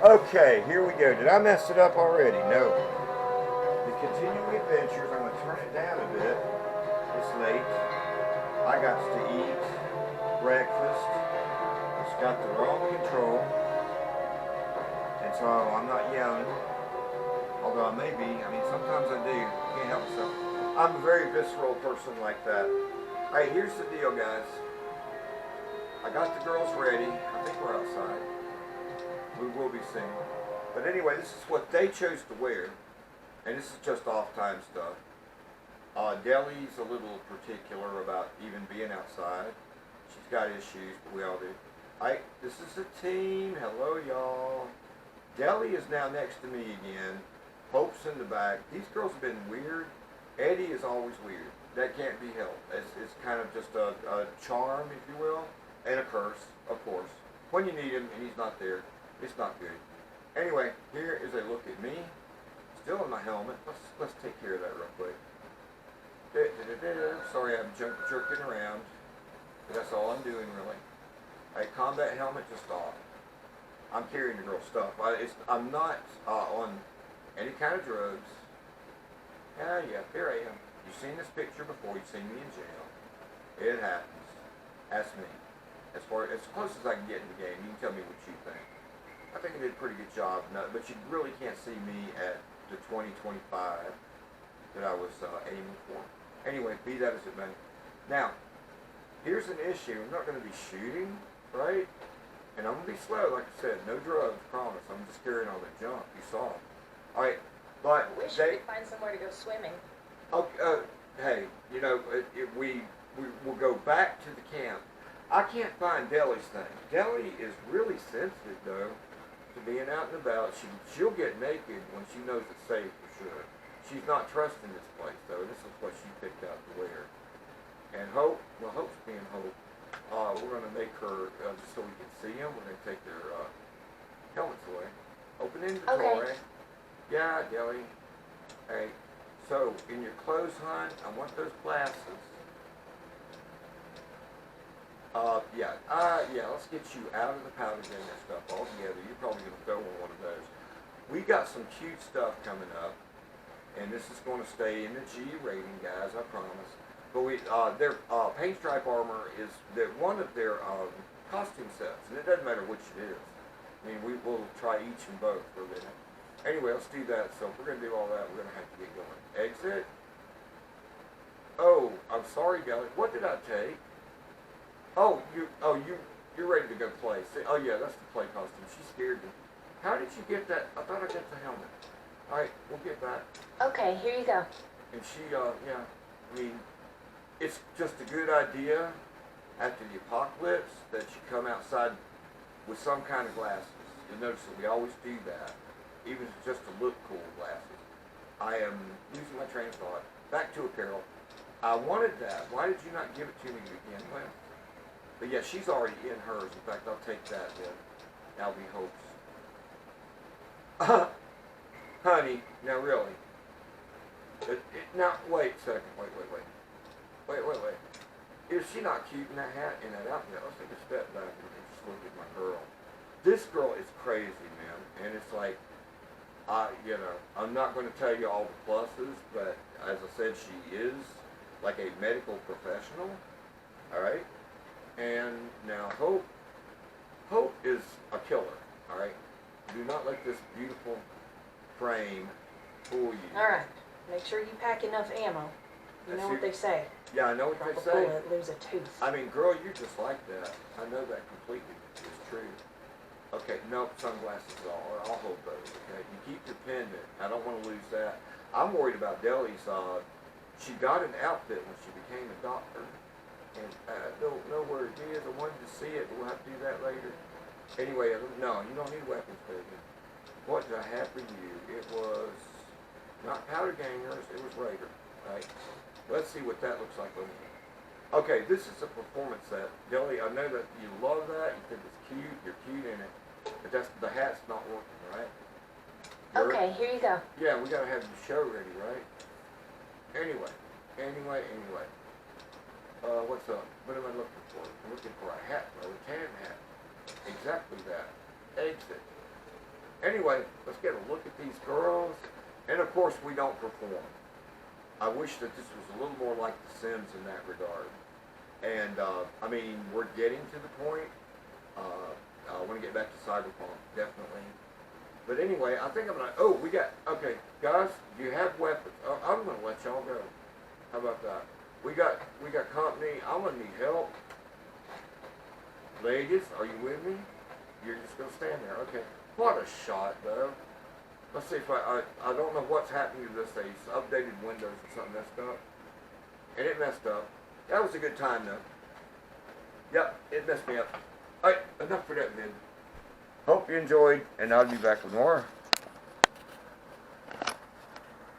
Okay, here we go. Did I mess it up already? No. The continuing adventures, I'm going to turn it down a bit. It's late. I got to eat breakfast. It's got the wrong control. And so I'm not yelling. Although I may be. I mean, sometimes I do. Can't help myself. I'm a very visceral person like that. Alright, here's the deal, guys. I got the girls ready. I think we're outside. We will be singing. But anyway, this is what they chose to wear. And this is just off-time stuff. Deli's a little particular about even being outside. She's got issues, but we all do. Alright, this is a team. Hello, y'all. Deli is now next to me again. Hope's in the back. These girls have been weird. Eddie is always weird. That can't be helped. It's kind of just a charm, if you will, and a curse, of course. When you need him and he's not there, it's not good. Anyway, here is a look at me. Still in my helmet. Let's take care of that real quick. Sorry, I'm jerking around. But that's all I'm doing, really. Alright, combat helmet just off. I'm carrying the girl stuff. I'm not on any kind of drugs. Yeah, here I am. You've seen this picture before. You've seen me in jail. It happens. That's me. As close as I can get in the game, you can tell me what you think. I think I did a pretty good job, but you really can't see me at the 2025 that I was aiming for. Anyway, be that as it may. Now, here's an issue. I'm not going to be shooting, right? And I'm going to be slow, like I said. No drugs, promise. I'm just carrying all that junk. You saw it. All right, but I wish we could find somewhere to go swimming. Okay, hey, you know, we will go back to the camp. I can't find Deli's thing. Deli is really sensitive, though, to being out and about. She'll get naked when she knows it's safe, for sure. She's not trusting this place, though. This is what she picked out to wear. And Hope's being Hope. We're going to make her, just so we can see them, we're going to take their helmets away. Open inventory. Okay. Yeah, Deli. Hey, so in your clothes hunt, I want those glasses. Let's get you out of the powder game and stuff altogether. You're probably going to throw on one of those. We got some cute stuff coming up, and this is going to stay in the G rating, guys, I promise. But their paint stripe armor is one of their costume sets, and it doesn't matter which it is. I mean, we will try each and both for a minute. Anyway, let's do that. So if we're going to do all that, we're going to have to get going. Exit. Oh, I'm sorry, Deli. What did I take? You're ready to go play. See, oh yeah, that's the play costume. She scared me. How did you get that? I thought I got the helmet. All right, we'll get back. Okay, here you go. And she, I mean, it's just a good idea after the apocalypse that you come outside with some kind of glasses. You'll notice that we always do that, even if it's just to look cool glasses. I am losing my train of thought. Back to apparel. I wanted that. Why did you not give it to me to begin with? But yeah, she's already in hers. In fact, I'll take that then. That'll be Hope's. Honey, now really. Now, wait a second. Wait. Is she not cute in that hat and that outfit? Let's take a step back and just look at my girl. This girl is crazy, man. And it's like, I'm not going to tell you all the pluses, but as I said, she is like a medical professional. All right? And now Hope is a killer, all right? Do not let this beautiful frame fool you. All right. Make sure you pack enough ammo. You know what they say. Yeah, I know what Drop they a say. bullet, lose a tooth. I mean, girl, you're just like that. I know that completely. It's true. Okay, nope, sunglasses I'll hold those, okay? You keep your pendant. I don't want to lose that. I'm worried about Deli's. She got an outfit when she became a doctor. And I don't know where it is. I wanted to see it, but we'll have to do that later. Anyway, no, you don't need weapons, baby. What did I have for you? It was not powder gangers, it was Raider, right? Let's see what that looks like on you. Okay, this is a performance set. Deli, I know that you love that. You think it's cute. You're cute in it. But the hat's not working, right? Okay, here you go. Yeah, we got to have the show ready, right? Anyway. What's up? What am I looking for? I'm looking for a hat, bro. A tan hat. Exactly that. Exit. anyway, let's get a look at these girls. And of course, we don't perform. I wish that this was a little more like The Sims in that regard. And, I mean, we're getting to the point. I want to get back to Cyberpunk, definitely. But anyway, I think I'm going to, okay, guys, do you have weapons? I'm going to let y'all go. How about that? We got company. I'm going to need help. Ladies, are you with me? You're just going to stand there. Okay. What a shot, though. Let's see if I don't know what's happening to this. They updated Windows or something messed up. And it messed up. That was a good time, though. Yep, it messed me up. Alright, enough for that vid. Hope you enjoyed, and I'll be back with more.